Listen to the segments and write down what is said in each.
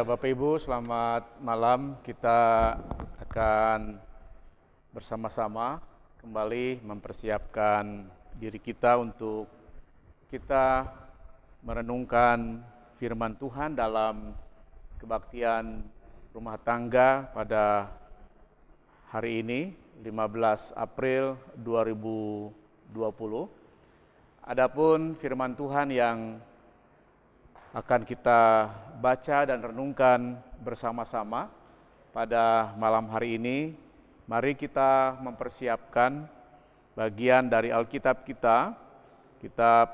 Ya, Bapak Ibu, selamat malam. Kita akan bersama-sama kembali mempersiapkan diri kita untuk kita merenungkan firman Tuhan dalam kebaktian rumah tangga pada hari ini, 15 April 2020. Adapun firman Tuhan yang akan kita baca dan renungkan bersama-sama pada malam hari ini, mari kita mempersiapkan bagian dari Alkitab kita, kitab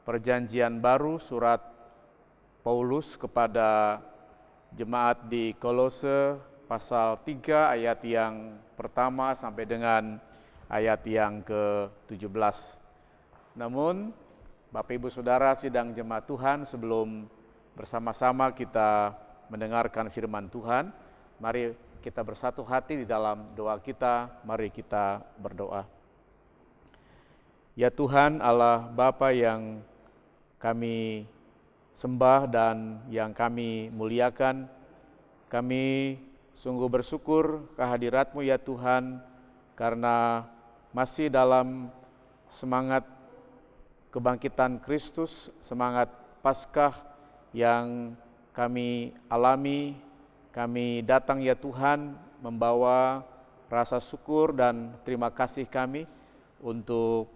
Perjanjian Baru, surat Paulus kepada jemaat di Kolose pasal 3 ayat yang pertama sampai dengan ayat yang ke-17. Namun Bapak Ibu Saudara sidang jemaat Tuhan, sebelum bersama-sama kita mendengarkan firman Tuhan, mari kita bersatu hati di dalam doa kita, mari kita berdoa. Ya Tuhan Allah Bapa yang kami sembah dan yang kami muliakan, kami sungguh bersyukur kehadirat-Mu ya Tuhan, karena masih dalam semangat kebangkitan Kristus, semangat Paskah yang kami alami, kami datang ya Tuhan membawa rasa syukur dan terima kasih kami untuk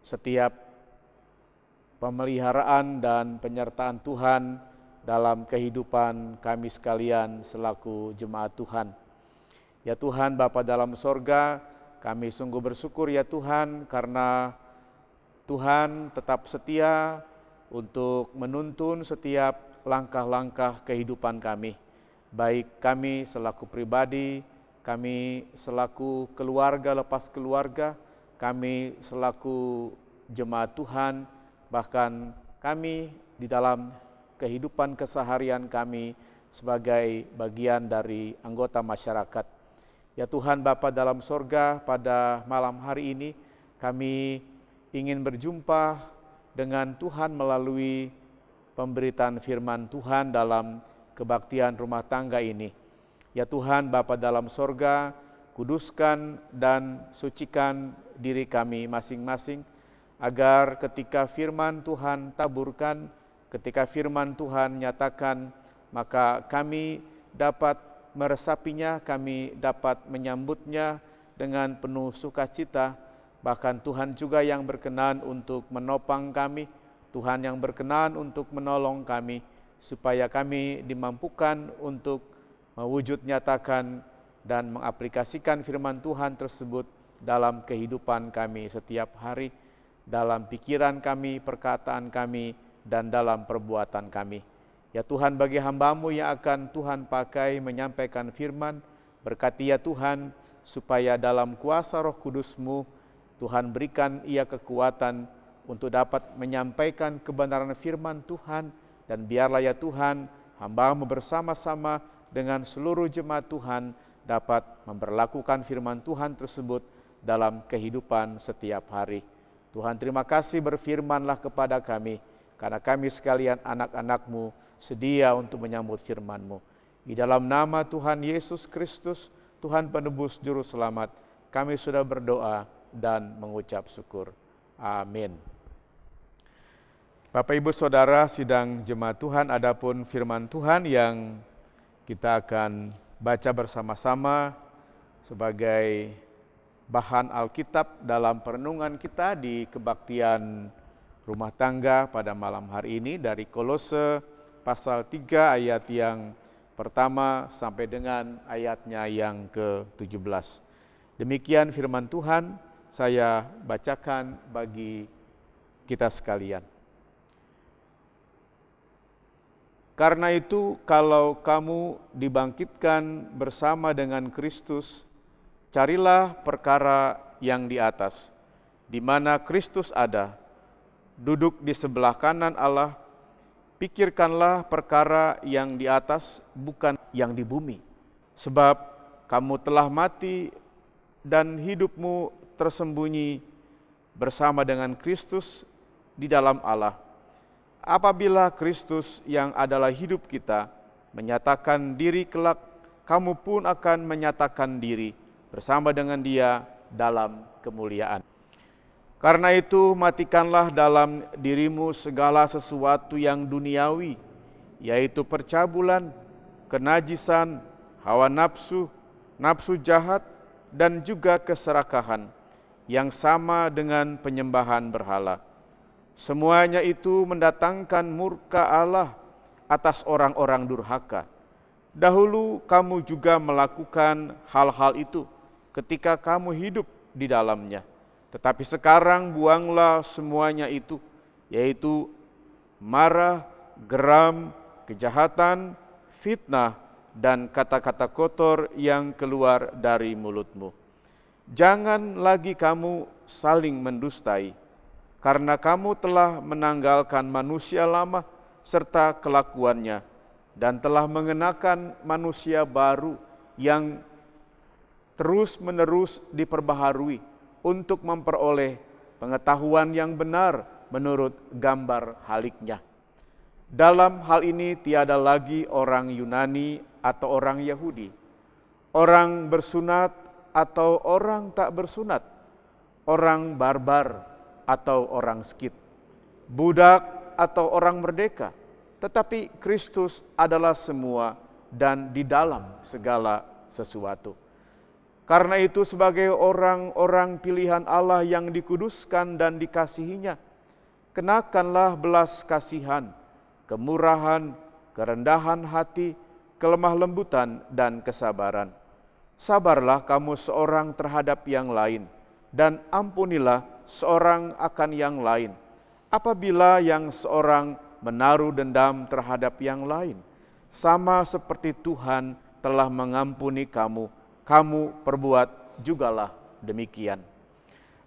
setiap pemeliharaan dan penyertaan Tuhan dalam kehidupan kami sekalian selaku jemaat Tuhan. Ya Tuhan Bapa dalam sorga, kami sungguh bersyukur ya Tuhan karena Tuhan tetap setia untuk menuntun setiap langkah-langkah kehidupan kami. Baik kami selaku pribadi, kami selaku keluarga lepas keluarga, kami selaku jemaat Tuhan, bahkan kami di dalam kehidupan keseharian kami sebagai bagian dari anggota masyarakat. Ya Tuhan Bapa dalam sorga, pada malam hari ini kami ingin berjumpa dengan Tuhan melalui pemberitaan firman Tuhan dalam kebaktian rumah tangga ini. Ya Tuhan Bapa dalam sorga, kuduskan dan sucikan diri kami masing-masing, agar ketika firman Tuhan taburkan, ketika firman Tuhan nyatakan, maka kami dapat meresapinya, kami dapat menyambutnya dengan penuh sukacita. Bahkan Tuhan juga yang berkenan untuk menopang kami, Tuhan yang berkenan untuk menolong kami, supaya kami dimampukan untuk mewujud nyatakan dan mengaplikasikan firman Tuhan tersebut dalam kehidupan kami setiap hari, dalam pikiran kami, perkataan kami, dan dalam perbuatan kami. Ya Tuhan, bagi hamba-Mu yang akan Tuhan pakai menyampaikan firman, berkati ya Tuhan, supaya dalam kuasa Roh Kudus-Mu, Tuhan berikan ia kekuatan untuk dapat menyampaikan kebenaran firman Tuhan, dan biarlah ya Tuhan, hamba-Mu bersama-sama dengan seluruh jemaat Tuhan dapat memperlakukan firman Tuhan tersebut dalam kehidupan setiap hari. Tuhan terima kasih, berfirmanlah kepada kami, karena kami sekalian anak-anak-Mu sedia untuk menyambut firman-Mu. Di dalam nama Tuhan Yesus Kristus, Tuhan penebus juru selamat, kami sudah berdoa dan mengucap syukur. Amin. Bapak Ibu Saudara sidang jemaat Tuhan, adapun firman Tuhan yang kita akan baca bersama-sama sebagai bahan Alkitab dalam perenungan kita di kebaktian rumah tangga pada malam hari ini, dari Kolose pasal 3 ayat yang pertama sampai dengan ayatnya yang ke-17. Demikian firman Tuhan, saya bacakan bagi kita sekalian. Karena itu, kalau kamu dibangkitkan bersama dengan Kristus, carilah perkara yang di atas, di mana Kristus ada, duduk di sebelah kanan Allah. Pikirkanlah perkara yang di atas, bukan yang di bumi. Sebab kamu telah mati dan hidupmu tersembunyi bersama dengan Kristus di dalam Allah. Apabila Kristus yang adalah hidup kita menyatakan diri kelak, kamu pun akan menyatakan diri bersama dengan Dia dalam kemuliaan. Karena itu matikanlah dalam dirimu segala sesuatu yang duniawi, yaitu percabulan, kenajisan, hawa nafsu, nafsu jahat, dan juga keserakahan, yang sama dengan penyembahan berhala. Semuanya itu mendatangkan murka Allah atas orang-orang durhaka. Dahulu kamu juga melakukan hal-hal itu ketika kamu hidup di dalamnya. Tetapi sekarang buanglah semuanya itu, yaitu marah, geram, kejahatan, fitnah, dan kata-kata kotor yang keluar dari mulutmu. Jangan lagi kamu saling mendustai, karena kamu telah menanggalkan manusia lama serta kelakuannya, dan telah mengenakan manusia baru yang terus-menerus diperbaharui untuk memperoleh pengetahuan yang benar menurut gambar haliknya. Dalam hal ini tiada lagi orang Yunani atau orang Yahudi, orang bersunat atau orang tak bersunat, orang barbar atau orang skit, budak atau orang merdeka, tetapi Kristus adalah semua dan di dalam segala sesuatu. Karena itu sebagai orang-orang pilihan Allah yang dikuduskan dan dikasihinya, kenakanlah belas kasihan, kemurahan, kerendahan hati, kelemah lembutan, dan kesabaran. Sabarlah kamu seorang terhadap yang lain, dan ampunilah seorang akan yang lain. Apabila yang seorang menaruh dendam terhadap yang lain, sama seperti Tuhan telah mengampuni kamu, kamu perbuat jugalah demikian.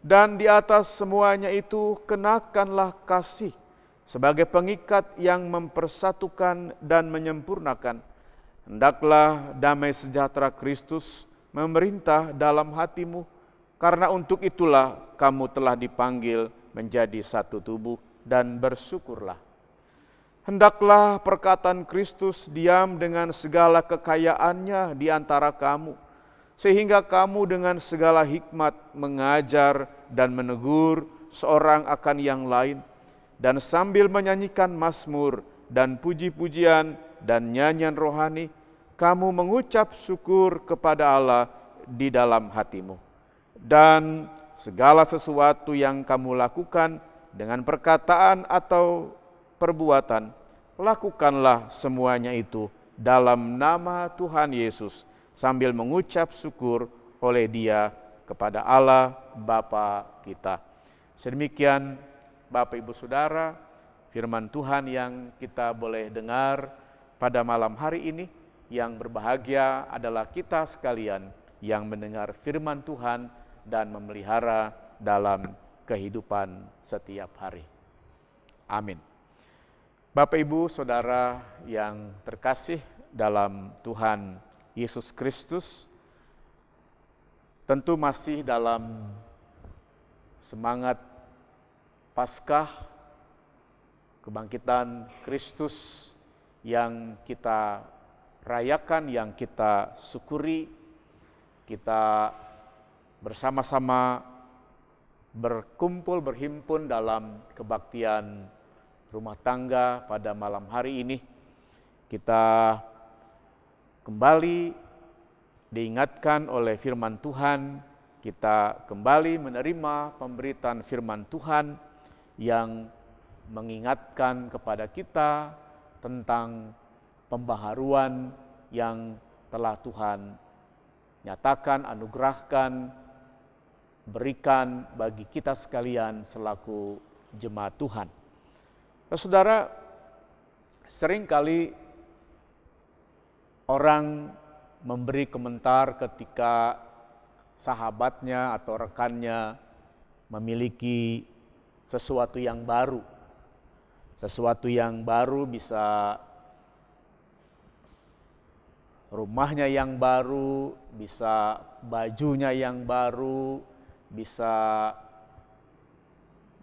Dan di atas semuanya itu kenakanlah kasih sebagai pengikat yang mempersatukan dan menyempurnakan. Hendaklah damai sejahtera Kristus memerintah dalam hatimu, karena untuk itulah kamu telah dipanggil menjadi satu tubuh, dan bersyukurlah. Hendaklah perkataan Kristus diam dengan segala kekayaannya di antara kamu, sehingga kamu dengan segala hikmat mengajar dan menegur seorang akan yang lain, dan sambil menyanyikan mazmur dan puji-pujian dan nyanyian rohani, kamu mengucap syukur kepada Allah di dalam hatimu. Dan segala sesuatu yang kamu lakukan dengan perkataan atau perbuatan, lakukanlah semuanya itu dalam nama Tuhan Yesus, sambil mengucap syukur oleh Dia kepada Allah Bapa kita. Sedemikian Bapak Ibu Saudara, firman Tuhan yang kita boleh dengar pada malam hari ini. Yang berbahagia adalah kita sekalian yang mendengar firman Tuhan dan memelihara dalam kehidupan setiap hari. Amin. Bapak Ibu Saudara yang terkasih dalam Tuhan Yesus Kristus, tentu masih dalam semangat Paskah, kebangkitan Kristus yang kita rayakan, yang kita syukuri. Kita bersama-sama berkumpul, berhimpun dalam kebaktian rumah tangga pada malam hari ini. Kita kembali diingatkan oleh firman Tuhan, kita kembali menerima pemberitaan firman Tuhan yang mengingatkan kepada kita tentang pembaharuan yang telah Tuhan nyatakan, anugerahkan, berikan bagi kita sekalian selaku jemaat Tuhan. Saudara, seringkali orang memberi komentar ketika sahabatnya atau rekannya memiliki sesuatu yang baru. Sesuatu yang baru bisa rumahnya yang baru, bisa bajunya yang baru, bisa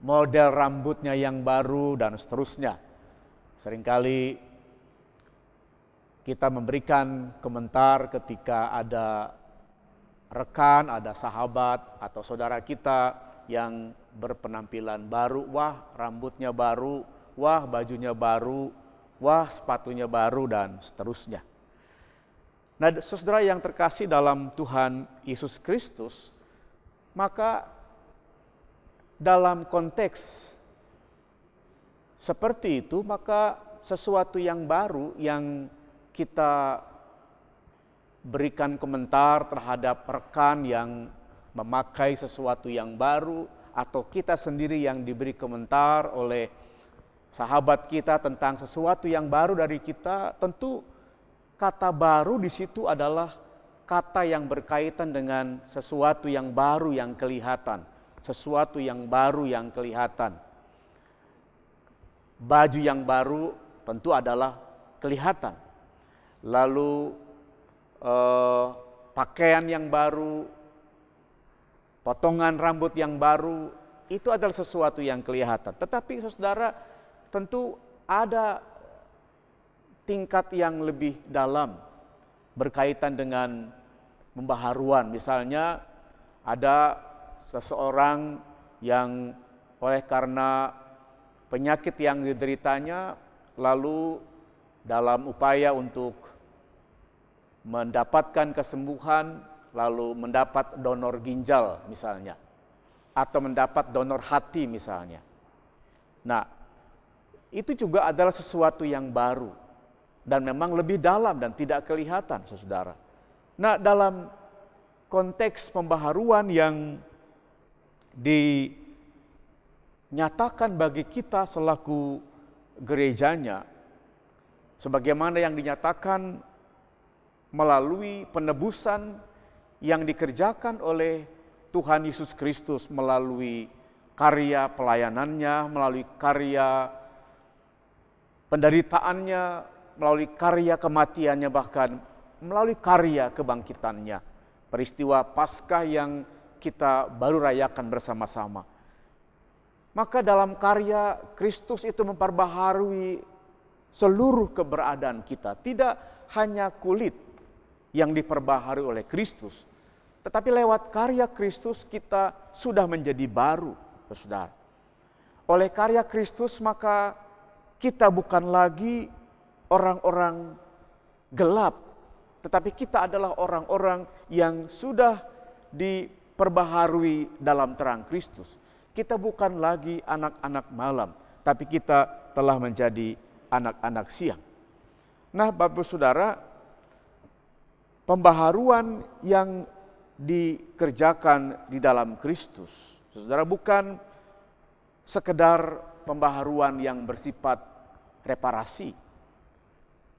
model rambutnya yang baru, dan seterusnya. Seringkali kita memberikan komentar ketika ada rekan, ada sahabat atau saudara kita yang berpenampilan baru, wah rambutnya baru, wah bajunya baru, wah sepatunya baru, dan seterusnya. Nah, saudara yang terkasih dalam Tuhan Yesus Kristus, maka dalam konteks seperti itu, maka sesuatu yang baru yang kita berikan komentar terhadap rekan yang memakai sesuatu yang baru, atau kita sendiri yang diberi komentar oleh sahabat kita tentang sesuatu yang baru dari kita, tentu kata baru di situ adalah kata yang berkaitan dengan sesuatu yang baru yang kelihatan, sesuatu yang baru yang kelihatan. Baju yang baru tentu adalah kelihatan. Lalu pakaian yang baru, potongan rambut yang baru, itu adalah sesuatu yang kelihatan. Tetapi saudara, tentu ada tingkat yang lebih dalam berkaitan dengan pembaharuan. Misalnya ada seseorang yang oleh karena penyakit yang dideritanya, lalu dalam upaya untuk mendapatkan kesembuhan, lalu mendapat donor ginjal misalnya, atau mendapat donor hati misalnya. Nah, itu juga adalah sesuatu yang baru dan memang lebih dalam dan tidak kelihatan, saudara. Nah, dalam konteks pembaharuan yang dinyatakan bagi kita selaku gerejanya, sebagaimana yang dinyatakan melalui penebusan yang dikerjakan oleh Tuhan Yesus Kristus melalui karya pelayanannya, melalui karya penderitaannya, melalui karya kematiannya, bahkan melalui karya kebangkitannya. Peristiwa Paskah yang kita baru rayakan bersama-sama. Maka dalam karya Kristus itu memperbaharui seluruh keberadaan kita. Tidak hanya kulit yang diperbaharui oleh Kristus, tetapi lewat karya Kristus kita sudah menjadi baru, saudara. Oleh karya Kristus maka kita bukan lagi orang-orang gelap, tetapi kita adalah orang-orang yang sudah diperbaharui dalam terang Kristus. Kita bukan lagi anak-anak malam, tapi kita telah menjadi anak-anak siang. Nah, Bapak Saudara, pembaharuan yang dikerjakan di dalam Kristus, saudara, bukan sekedar pembaharuan yang bersifat reparasi.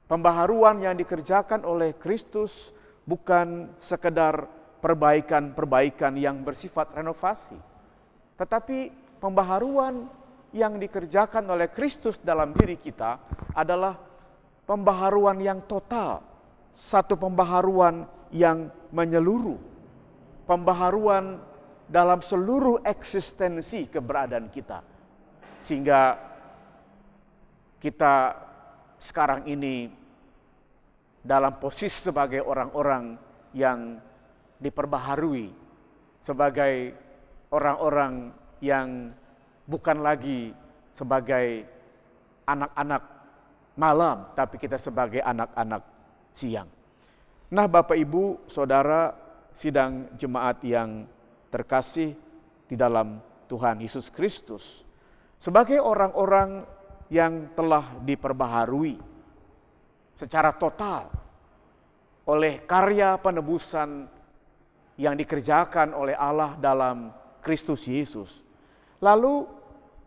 Pembaharuan yang dikerjakan oleh Kristus bukan sekedar perbaikan-perbaikan yang bersifat renovasi, tetapi pembaharuan yang dikerjakan oleh Kristus dalam diri kita adalah pembaharuan yang total. Satu pembaharuan yang menyeluruh, pembaharuan dalam seluruh eksistensi keberadaan kita, sehingga kita sekarang ini dalam posisi sebagai orang-orang yang diperbaharui, sebagai orang-orang yang bukan lagi sebagai anak-anak malam, tapi kita sebagai anak-anak siang. Nah, Bapak Ibu, Saudara, sidang jemaat yang terkasih di dalam Tuhan Yesus Kristus, sebagai orang-orang yang telah diperbaharui secara total oleh karya penebusan yang dikerjakan oleh Allah dalam Kristus Yesus. Lalu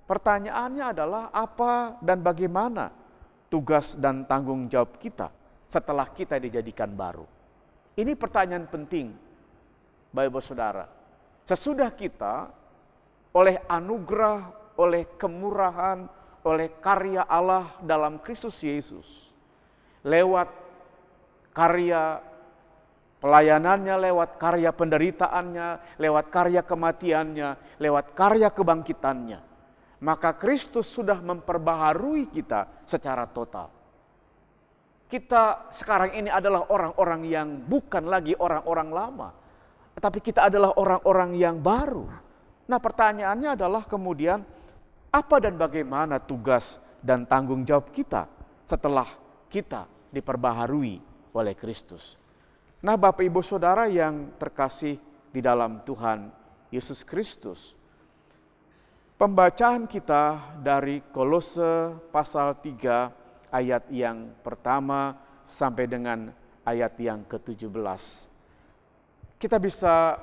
pertanyaannya adalah apa dan bagaimana tugas dan tanggung jawab kita setelah kita dijadikan baru? Ini pertanyaan penting, Bapak Ibu Saudara. Sesudah kita oleh anugerah, oleh kemurahan, oleh karya Allah dalam Kristus Yesus, lewat karya pelayanannya, lewat karya penderitaannya, lewat karya kematiannya, lewat karya kebangkitannya, maka Kristus sudah memperbaharui kita secara total. kita sekarang ini adalah orang-orang yang bukan lagi orang-orang lama, tetapi kita adalah orang-orang yang baru. Nah, pertanyaannya adalah kemudian apa dan bagaimana tugas dan tanggung jawab kita setelah kita diperbaharui oleh Kristus. Nah, Bapak Ibu Saudara yang terkasih di dalam Tuhan Yesus Kristus, pembacaan kita dari Kolose pasal 3 ayat yang pertama sampai dengan ayat yang ke-17. Kita bisa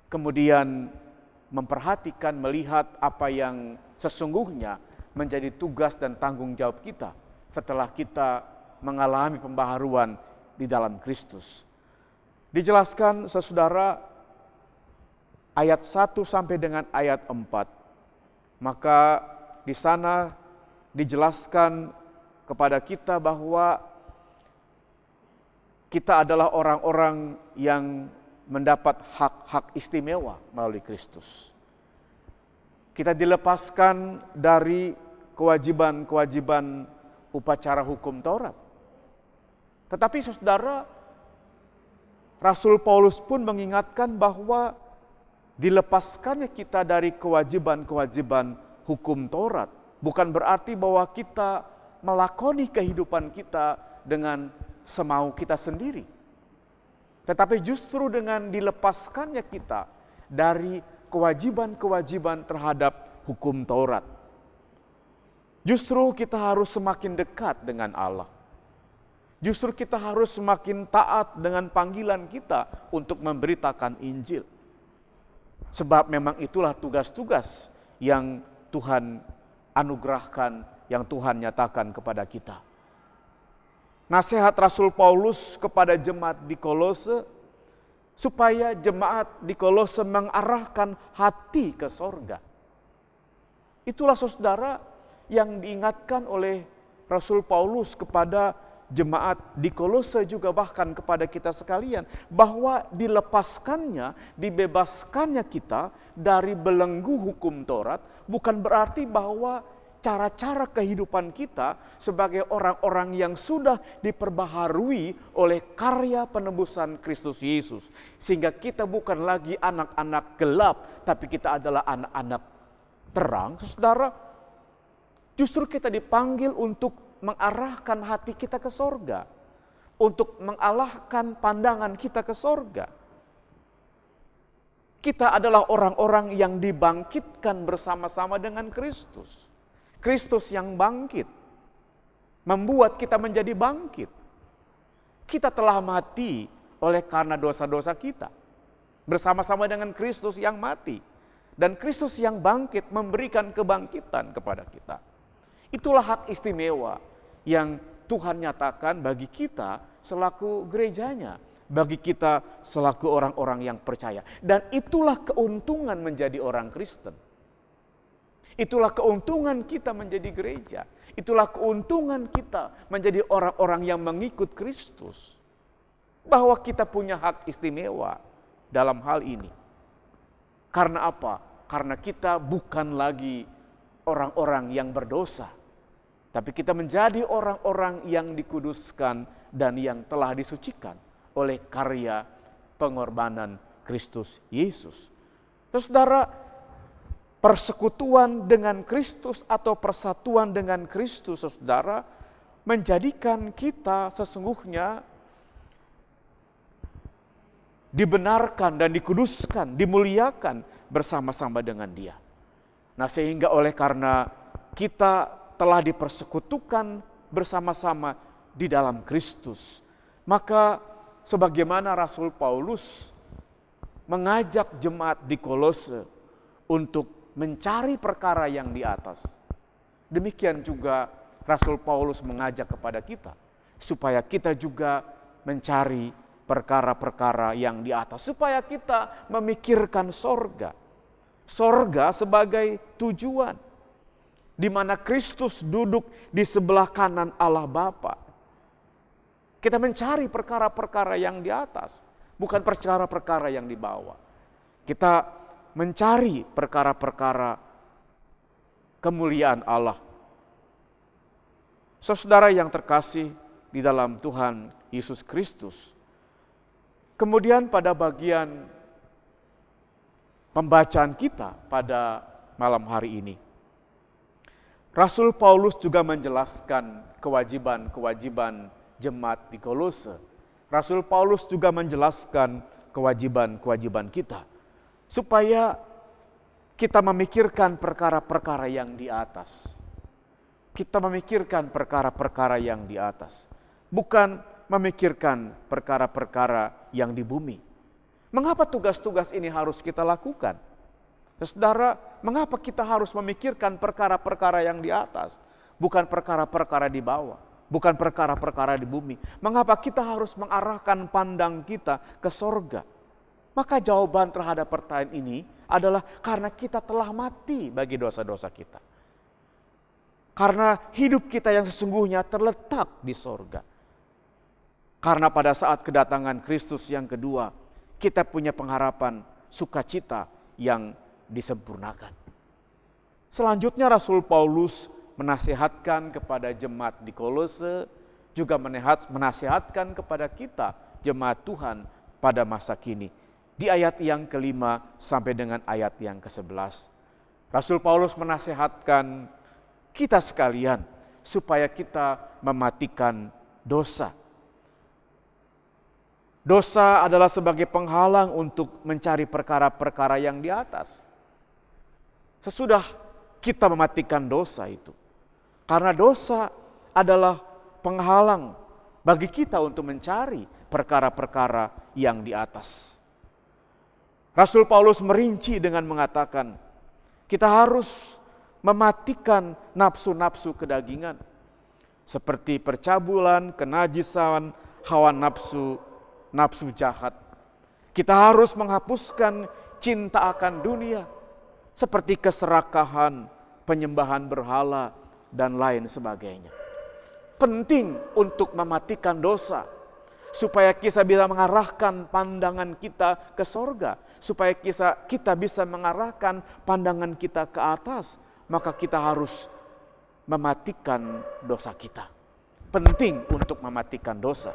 kemudian memperhatikan, melihat apa yang sesungguhnya menjadi tugas dan tanggung jawab kita setelah kita mengalami pembaharuan di dalam Kristus. Dijelaskan saudara ayat 1 sampai dengan ayat 4. Maka di sana dijelaskan kepada kita bahwa kita adalah orang-orang yang mendapat hak-hak istimewa melalui Kristus. Kita dilepaskan dari kewajiban-kewajiban upacara hukum Taurat. Tetapi saudara, Rasul Paulus pun mengingatkan bahwa dilepaskannya kita dari kewajiban-kewajiban hukum Taurat bukan berarti bahwa kita melakoni kehidupan kita dengan semau kita sendiri. Tetapi justru dengan dilepaskannya kita dari kewajiban-kewajiban terhadap hukum Taurat, justru kita harus semakin dekat dengan Allah. Justru kita harus semakin taat dengan panggilan kita untuk memberitakan Injil. Sebab memang itulah tugas-tugas yang Tuhan anugerahkan, yang Tuhan nyatakan kepada kita. Nasihat Rasul Paulus kepada jemaat di Kolose, supaya jemaat di Kolose mengarahkan hati ke sorga. Itulah saudara yang diingatkan oleh Rasul Paulus kepada jemaat di Kolose, juga bahkan kepada kita sekalian, bahwa dilepaskannya, dibebaskannya kita dari belenggu hukum Taurat bukan berarti bahwa cara-cara kehidupan kita sebagai orang-orang yang sudah diperbaharui oleh karya penebusan Kristus Yesus, sehingga kita bukan lagi anak-anak gelap, tapi kita adalah anak-anak terang. Saudara, justru kita dipanggil untuk mengarahkan hati kita ke sorga, untuk mengalahkan pandangan kita ke sorga. Kita adalah orang-orang yang dibangkitkan bersama-sama dengan Kristus. Kristus yang bangkit membuat kita menjadi bangkit. Kita telah mati oleh karena dosa-dosa kita, bersama-sama dengan Kristus yang mati. Dan Kristus yang bangkit memberikan kebangkitan kepada kita. Itulah hak istimewa yang Tuhan nyatakan bagi kita selaku gerejanya, bagi kita selaku orang-orang yang percaya. Dan itulah keuntungan menjadi orang Kristen. Itulah keuntungan kita menjadi gereja. Itulah keuntungan kita menjadi orang-orang yang mengikut Kristus. Bahwa kita punya hak istimewa dalam hal ini. Karena apa? Karena kita bukan lagi orang-orang yang berdosa. Tapi kita menjadi orang-orang yang dikuduskan dan yang telah disucikan oleh karya pengorbanan Kristus Yesus. Saudara, persekutuan dengan Kristus atau persatuan dengan Kristus, saudara, menjadikan kita sesungguhnya dibenarkan dan dikuduskan, dimuliakan bersama-sama dengan Dia. Nah, sehingga oleh karena kita telah dipersekutukan bersama-sama di dalam Kristus, maka sebagaimana Rasul Paulus mengajak jemaat di Kolose untuk mencari perkara yang di atas, demikian juga Rasul Paulus mengajak kepada kita supaya kita juga mencari perkara-perkara yang di atas, supaya kita memikirkan sorga. Sorga sebagai tujuan, di mana Kristus duduk di sebelah kanan Allah Bapa. Kita mencari perkara-perkara yang di atas, bukan perkara-perkara yang di bawah. Kita mencari perkara-perkara kemuliaan Allah. Saudara yang terkasih di dalam Tuhan Yesus Kristus. Kemudian pada bagian pembacaan kita pada malam hari ini, Rasul Paulus juga menjelaskan kewajiban-kewajiban jemaat di Kolose. Rasul Paulus juga menjelaskan kewajiban-kewajiban kita, supaya kita memikirkan perkara-perkara yang di atas. Kita memikirkan perkara-perkara yang di atas, bukan memikirkan perkara-perkara yang di bumi. Mengapa tugas-tugas ini harus kita lakukan? Saudara, mengapa kita harus memikirkan perkara-perkara yang di atas, bukan perkara-perkara di bawah, bukan perkara-perkara di bumi? Mengapa kita harus mengarahkan pandang kita ke sorga? Maka jawaban terhadap pertanyaan ini adalah karena kita telah mati bagi dosa-dosa kita. Karena hidup kita yang sesungguhnya terletak di sorga. Karena pada saat kedatangan Kristus yang kedua, kita punya pengharapan sukacita yang disempurnakan. Selanjutnya Rasul Paulus menasihatkan kepada jemaat di Kolose, juga menasihatkan kepada kita jemaat Tuhan pada masa kini. Di ayat yang ke-5 sampai dengan ayat yang ke-11. Rasul Paulus menasihatkan kita sekalian supaya kita mematikan dosa. Dosa adalah sebagai penghalang untuk mencari perkara-perkara yang di atas. Sesudah kita mematikan dosa itu, karena dosa adalah penghalang bagi kita untuk mencari perkara-perkara yang di atas. Rasul Paulus merinci dengan mengatakan, kita harus mematikan nafsu-nafsu kedagingan, seperti percabulan, kenajisan, hawa nafsu, nafsu jahat. Kita harus menghapuskan cinta akan dunia, seperti keserakahan, penyembahan berhala, dan lain sebagainya. Penting untuk mematikan dosa, supaya kita bisa mengarahkan pandangan kita ke sorga, supaya kita bisa mengarahkan pandangan kita ke atas, maka kita harus mematikan dosa kita. Penting untuk mematikan dosa,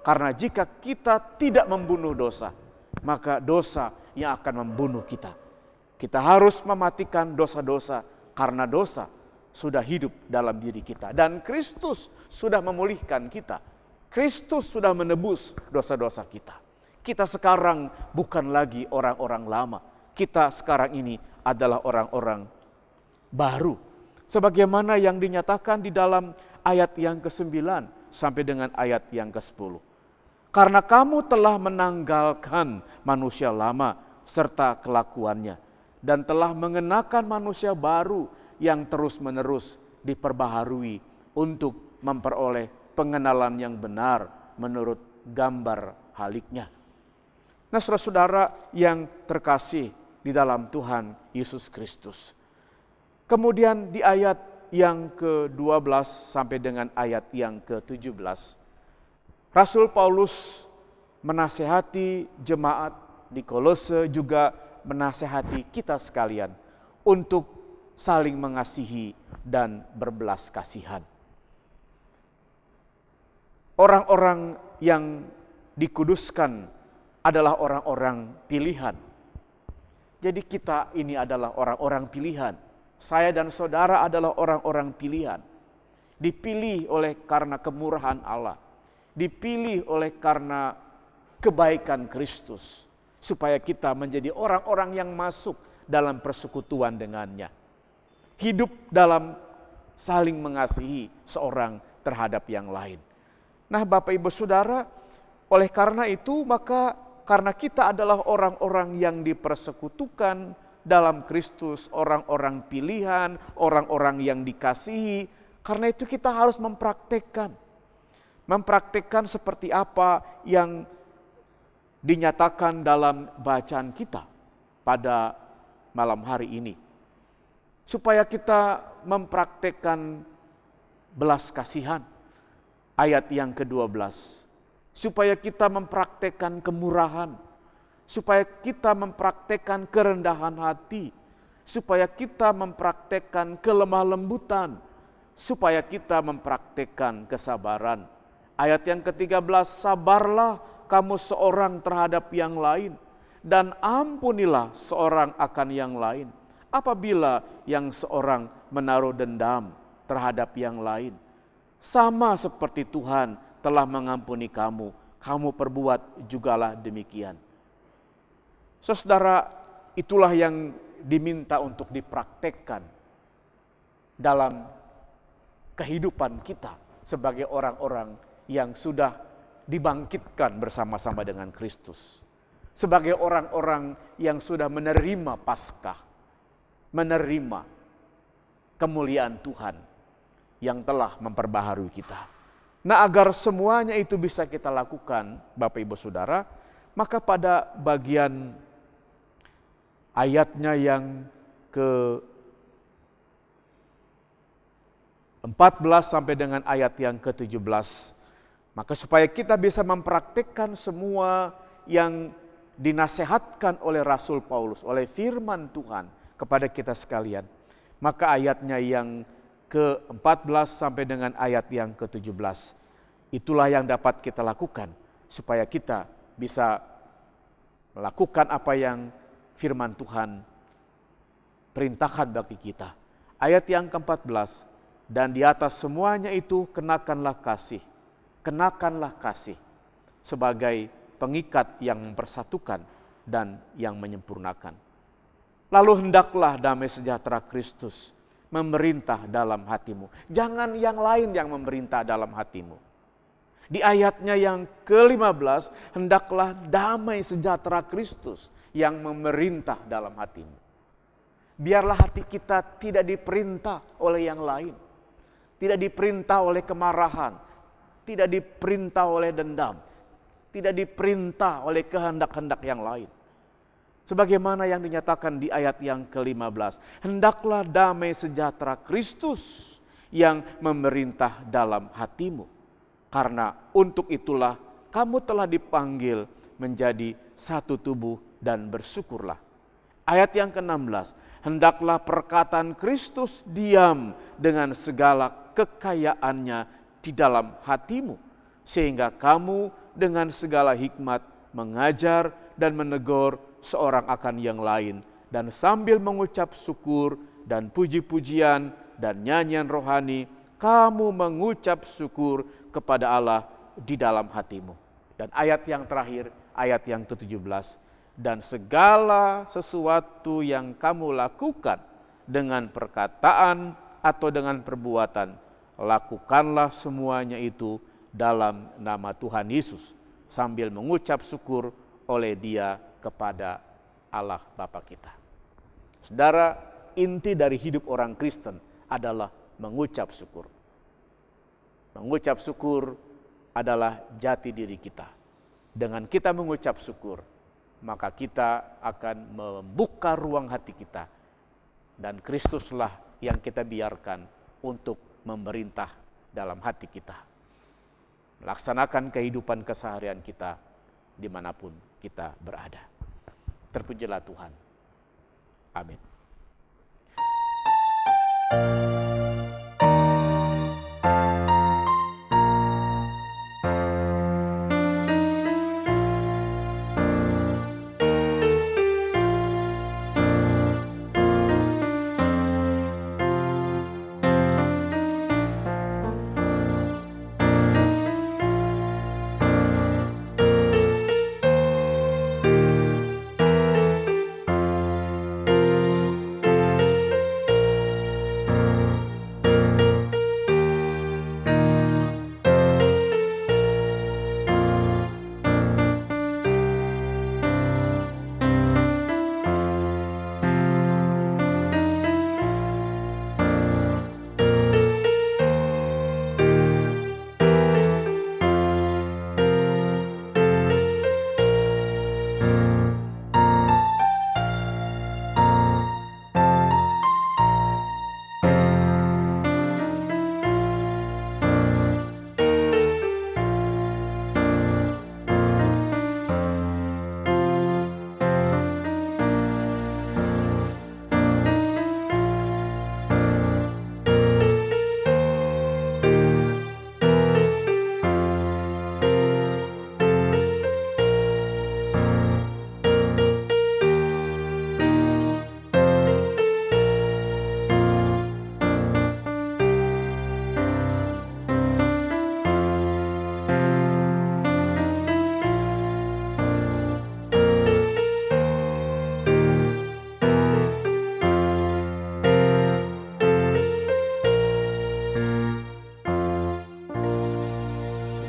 karena jika kita tidak membunuh dosa, maka dosa yang akan membunuh kita. Kita harus mematikan dosa-dosa, karena dosa sudah hidup dalam diri kita. Dan Kristus sudah memulihkan kita. Kristus sudah menebus dosa-dosa kita. Kita sekarang bukan lagi orang-orang lama. Kita sekarang ini adalah orang-orang baru. Sebagaimana yang dinyatakan di dalam ayat yang ke-9 sampai dengan ayat yang ke-10. Karena kamu telah menanggalkan manusia lama serta kelakuannya, dan telah mengenakan manusia baru yang terus-menerus diperbaharui untuk memperoleh pengenalan yang benar menurut gambar haliknya. Nah, saudara-saudara yang terkasih di dalam Tuhan Yesus Kristus. Kemudian di ayat yang ke-12 sampai dengan ayat yang ke-17, Rasul Paulus menasehati jemaat di Kolose, juga menasehati kita sekalian untuk saling mengasihi dan berbelas kasihan. Orang-orang yang dikuduskan adalah orang-orang pilihan. Jadi kita ini adalah orang-orang pilihan. Saya dan saudara adalah orang-orang pilihan. Dipilih oleh karena kemurahan Allah. Dipilih oleh karena kebaikan Kristus. Supaya kita menjadi orang-orang yang masuk dalam persekutuan dengannya. Hidup dalam saling mengasihi seorang terhadap yang lain. Nah, Bapak Ibu Saudara, oleh karena itu maka karena kita adalah orang-orang yang dipersekutukan dalam Kristus, orang-orang pilihan, orang-orang yang dikasihi, karena itu kita harus mempraktekkan seperti apa yang dinyatakan dalam bacaan kita pada malam hari ini. Supaya kita mempraktekkan belas kasihan, ayat yang ke-12. Supaya kita mempraktekkan kemurahan, supaya kita mempraktekkan kerendahan hati, supaya kita mempraktekkan kelemah lembutan, supaya kita mempraktekkan kesabaran. Ayat yang ke-13, sabarlah kamu seorang terhadap yang lain, dan ampunilah seorang akan yang lain. Apabila yang seorang menaruh dendam terhadap yang lain, sama seperti Tuhan telah mengampuni kamu, kamu perbuat jugalah demikian. Saudara, itulah yang diminta untuk dipraktekkan dalam kehidupan kita sebagai orang-orang yang sudah dibangkitkan bersama-sama dengan Kristus. Sebagai orang-orang yang sudah menerima Paskah, menerima kemuliaan Tuhan yang telah memperbaharui kita. Nah, agar semuanya itu bisa kita lakukan, Bapak Ibu Saudara, maka pada bagian ayatnya yang ke-14 sampai dengan ayat yang ke-17, maka supaya kita bisa mempraktikkan semua yang dinasehatkan oleh Rasul Paulus, oleh firman Tuhan kepada kita sekalian, maka ayatnya yang ke-14 sampai dengan ayat yang ke-17, itulah yang dapat kita lakukan supaya kita bisa melakukan apa yang firman Tuhan perintahkan bagi kita. Ayat yang ke-14, dan di atas semuanya itu kenakanlah kasih. Kenakanlah kasih sebagai pengikat yang mempersatukan dan yang menyempurnakan. Lalu hendaklah damai sejahtera Kristus memerintah dalam hatimu. Jangan yang lain yang memerintah dalam hatimu. Di ayatnya yang ke-15, hendaklah damai sejahtera Kristus yang memerintah dalam hatimu. Biarlah hati kita tidak diperintah oleh yang lain. Tidak diperintah oleh kemarahan. Tidak diperintah oleh dendam. Tidak diperintah oleh kehendak-kehendak yang lain. Sebagaimana yang dinyatakan di ayat yang ke-15. Hendaklah damai sejahtera Kristus yang memerintah dalam hatimu. Karena untuk itulah kamu telah dipanggil menjadi satu tubuh dan bersyukurlah. Ayat yang ke-16. Hendaklah perkataan Kristus diam dengan segala kekayaannya di dalam hatimu, sehingga kamu dengan segala hikmat mengajar dan menegur seorang akan yang lain, dan sambil mengucap syukur dan puji-pujian dan nyanyian rohani, kamu mengucap syukur kepada Allah di dalam hatimu. Dan ayat yang terakhir, ayat yang ke-17, dan segala sesuatu yang kamu lakukan dengan perkataan atau dengan perbuatan, lakukanlah semuanya itu dalam nama Tuhan Yesus, sambil mengucap syukur oleh Dia kepada Allah Bapa kita. Saudara, inti dari hidup orang Kristen adalah mengucap syukur. Mengucap syukur adalah jati diri kita. Dengan kita mengucap syukur, maka kita akan membuka ruang hati kita, dan Kristuslah yang kita biarkan untuk memerintah dalam hati kita. Melaksanakan kehidupan keseharian kita dimanapun kita berada. Terpujilah Tuhan. Amin.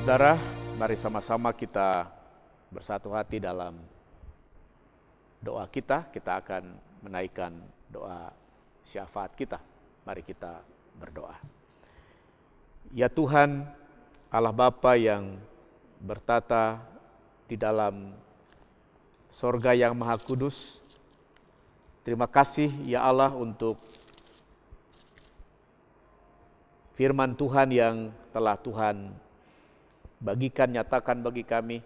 Saudara, mari sama-sama kita bersatu hati dalam doa kita. Kita akan menaikkan doa syafaat kita. Mari kita berdoa. Ya Tuhan, Allah Bapa yang bertata di dalam sorga yang maha kudus, terima kasih ya Allah untuk firman Tuhan yang telah Tuhan bagikan, nyatakan bagi kami.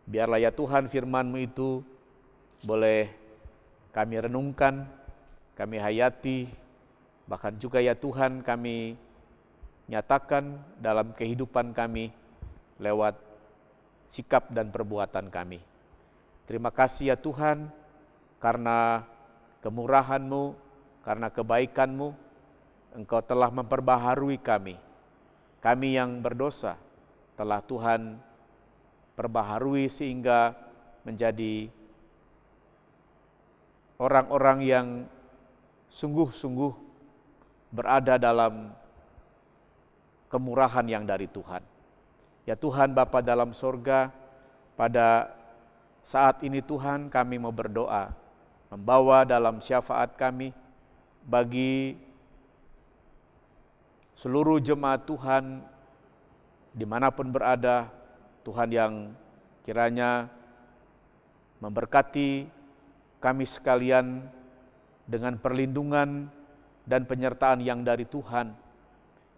Biarlah ya Tuhan firman-Mu itu boleh kami renungkan, kami hayati, bahkan juga ya Tuhan kami nyatakan dalam kehidupan kami lewat sikap dan perbuatan kami. Terima kasih ya Tuhan karena kemurahan-Mu, karena kebaikan-Mu, Engkau telah memperbaharui kami. Kami yang berdosa telah Tuhan perbaharui sehingga menjadi orang-orang yang sungguh-sungguh berada dalam kemurahan yang dari Tuhan. Ya Tuhan Bapa dalam sorga, pada saat ini Tuhan kami mau berdoa, membawa dalam syafaat kami bagi seluruh jemaat Tuhan dimanapun berada, Tuhan yang kiranya memberkati kami sekalian dengan perlindungan dan penyertaan yang dari Tuhan.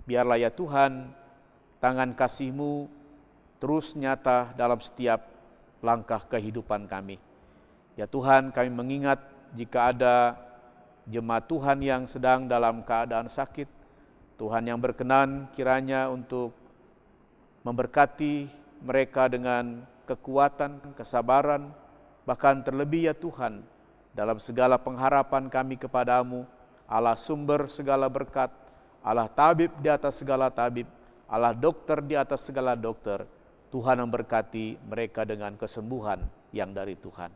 Biarlah ya Tuhan, tangan kasih-Mu terus nyata dalam setiap langkah kehidupan kami. Ya Tuhan, kami mengingat jika ada jemaat Tuhan yang sedang dalam keadaan sakit, Tuhan yang berkenan kiranya untuk memberkati mereka dengan kekuatan, kesabaran, bahkan terlebih ya Tuhan, dalam segala pengharapan kami kepadamu, Allah sumber segala berkat, Allah tabib di atas segala tabib, Allah dokter di atas segala dokter. Tuhan memberkati mereka dengan kesembuhan yang dari Tuhan.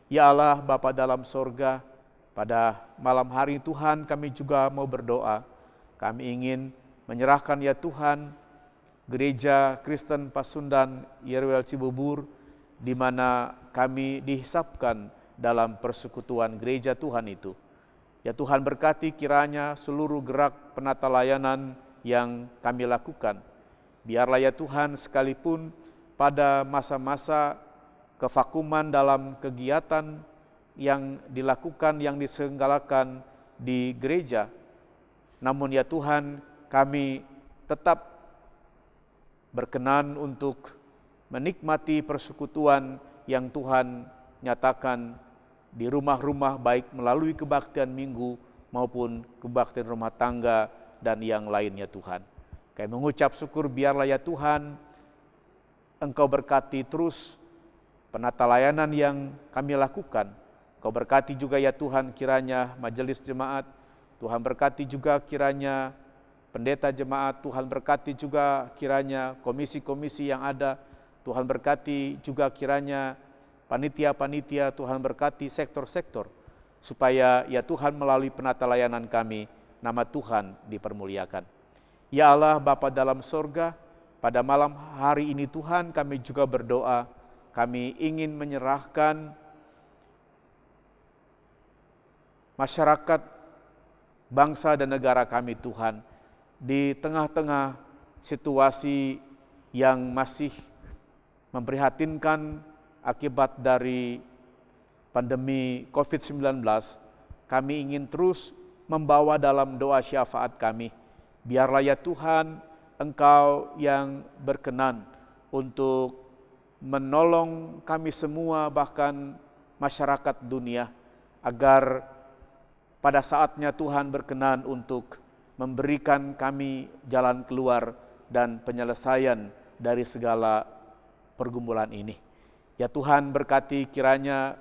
Ya Allah Bapa dalam sorga, pada malam hari Tuhan kami juga mau berdoa. Kami ingin menyerahkan ya Tuhan Gereja Kristen Pasundan Yerwel Cibubur, di mana kami dihisapkan dalam persekutuan gereja Tuhan itu. Ya Tuhan berkati kiranya seluruh gerak penata layanan yang kami lakukan. Biarlah ya Tuhan sekalipun pada masa-masa kevakuman dalam kegiatan yang dilakukan, yang diselenggarakan di gereja, namun ya Tuhan kami tetap berkenan untuk menikmati persekutuan yang Tuhan nyatakan di rumah-rumah, baik melalui kebaktian minggu maupun kebaktian rumah tangga dan yang lainnya Tuhan. Kami mengucap syukur, biarlah ya Tuhan Engkau berkati terus penata layanan yang kami lakukan. Engkau berkati juga ya Tuhan kiranya majelis jemaat, Tuhan berkati juga kiranya pendeta jemaat, Tuhan berkati juga kiranya komisi-komisi yang ada, Tuhan berkati juga kiranya panitia-panitia, Tuhan berkati sektor-sektor, supaya ya Tuhan melalui penata layanan kami, nama Tuhan dipermuliakan. Ya Allah Bapa dalam sorga, pada malam hari ini Tuhan kami juga berdoa, kami ingin menyerahkan masyarakat, bangsa dan negara kami Tuhan, di tengah-tengah situasi yang masih memprihatinkan akibat dari pandemi COVID-19, kami ingin terus membawa dalam doa syafaat kami. Biarlah ya Tuhan, Engkau yang berkenan untuk menolong kami semua, bahkan masyarakat dunia, agar pada saatnya Tuhan berkenan untuk memberikan kami jalan keluar dan penyelesaian dari segala pergumulan ini. Ya Tuhan berkati kiranya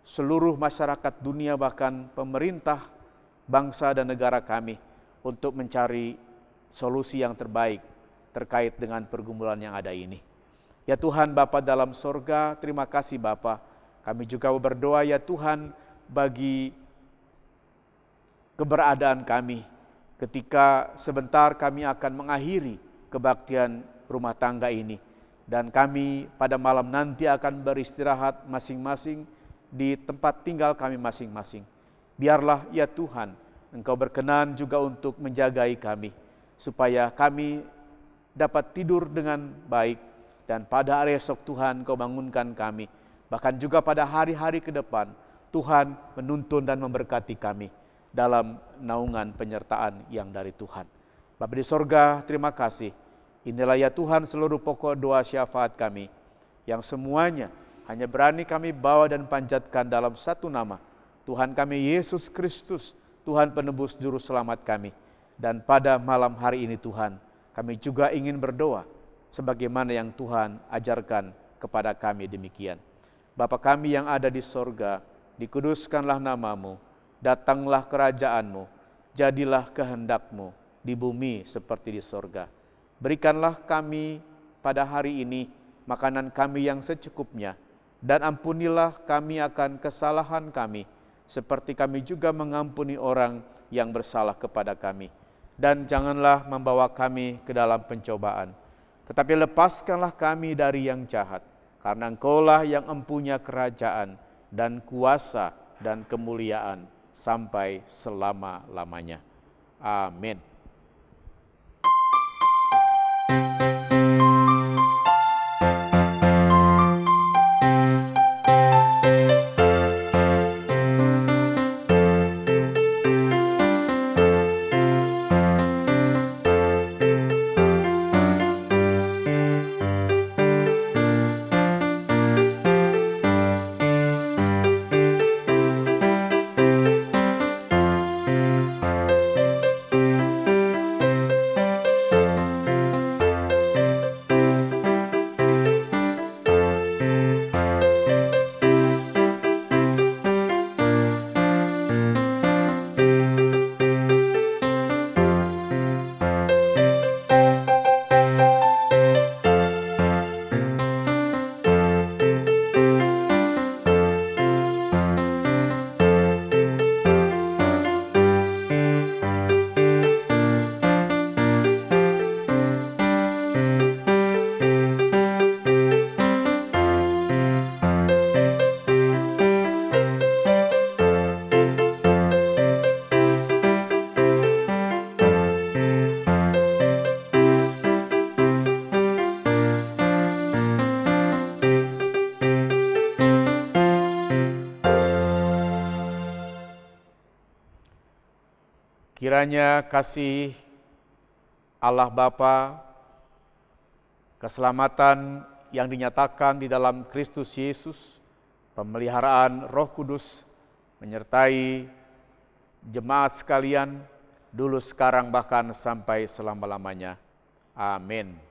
seluruh masyarakat dunia, bahkan pemerintah, bangsa dan negara kami, untuk mencari solusi yang terbaik terkait dengan pergumulan yang ada ini. Ya Tuhan Bapa dalam sorga, terima kasih Bapa. Kami juga berdoa ya Tuhan bagi keberadaan kami ketika sebentar kami akan mengakhiri kebaktian rumah tangga ini. Dan kami pada malam nanti akan beristirahat masing-masing di tempat tinggal kami masing-masing. Biarlah ya Tuhan, Engkau berkenan juga untuk menjagai kami, supaya kami dapat tidur dengan baik. Dan pada hari esok Tuhan Engkau bangunkan kami. Bahkan juga pada hari-hari ke depan, Tuhan menuntun dan memberkati kami dalam naungan penyertaan yang dari Tuhan. Bapa di sorga, terima kasih. Inilah ya Tuhan seluruh pokok doa syafaat kami, yang semuanya hanya berani kami bawa dan panjatkan dalam satu nama, Tuhan kami Yesus Kristus, Tuhan penebus juru selamat kami. Dan pada malam hari ini Tuhan, kami juga ingin berdoa, sebagaimana yang Tuhan ajarkan kepada kami demikian. Bapa kami yang ada di sorga, dikuduskanlah namamu, datanglah kerajaanmu, jadilah kehendakmu di bumi seperti di sorga. Berikanlah kami pada hari ini makanan kami yang secukupnya, dan ampunilah kami akan kesalahan kami, seperti kami juga mengampuni orang yang bersalah kepada kami. Dan janganlah membawa kami ke dalam pencobaan, tetapi lepaskanlah kami dari yang jahat, karena Engkaulah yang empunya kerajaan dan kuasa dan kemuliaan sampai selama-lamanya. Amin. Kiranya kasih Allah Bapa, keselamatan yang dinyatakan di dalam Kristus Yesus, pemeliharaan Roh Kudus menyertai jemaat sekalian dulu, sekarang, bahkan sampai selama-lamanya. Amin.